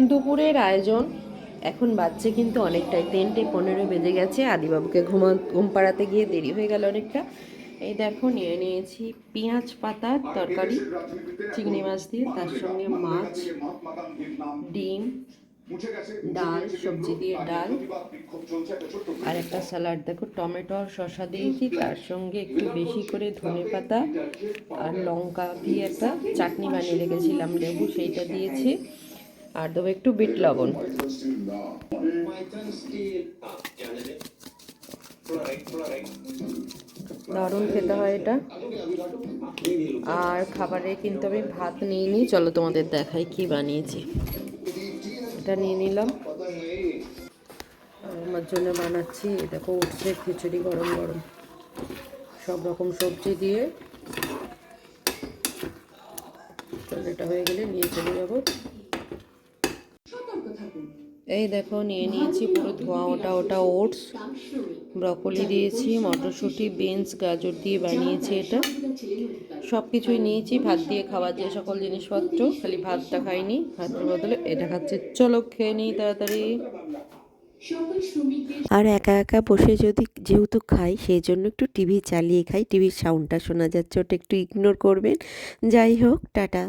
দুপুরের আয়োজন এখন বাজছে কিন্তু অনেকটাই, 3:15 বেজে গেছে। আদিবাবুকে ঘুম পাড়াতে গিয়ে দেরি হয়ে গেল অনেকটা। এই দেখো নিয়ে নিয়েছি পেঁয়াজ পাতার তরকারি চিংড়ি মাছ দিয়ে, তার সঙ্গে মাছ, ডিম, ডাল, সবজি দিয়ে ডাল, আর একটা স্যালাড। দেখো টমেটো আর শসা দিয়েছি, তার সঙ্গে একটু বেশি করে ধনেপাতা আর লঙ্কা দিয়ে একটা চাটনি বানিয়ে রেখেছিলাম, লেবু, সেইটা দিয়েছি। আর দেবো একটু বিট লবণ। দারুণ খেতে হয় এটা। আর খাবারে কিন্তু আমি ভাত নিইনি, চলো তোমাদের দেখাই কি বানিয়েছি। এটা নিয়ে নিলাম, আমার জন্য বানাচ্ছি। দেখো উঠছে খিচুড়ি গরম গরম, সব রকম সবজি দিয়ে। চলো এটা হয়ে গেলে নিয়ে চলে যাবো। এই দেখো নিয়ে নিয়েছি পুরো ধোয়া ওটা ওটা ওটস, ব্রকলি দিয়েছি, মটরশুঁটি, বিনস, গাজর দিয়ে বানিয়েছি এটা। সব কিছুই নিয়েছি ভাত দিয়ে খাওয়ার যে সকল জিনিসপত্র, খালি ভাতটা খাইনি, ভাতের বদলে এটা খাচ্ছে। চলো খেয়ে নিই তাড়াতাড়ি। আর একা একা বসে যদি যেহেতু খাই সেই জন্য একটু টিভি চালিয়ে খাই, টিভির সাউন্ডটা শোনা যাচ্ছে, ওটা একটু ইগনোর করবেন। যাই হোক, টাটা।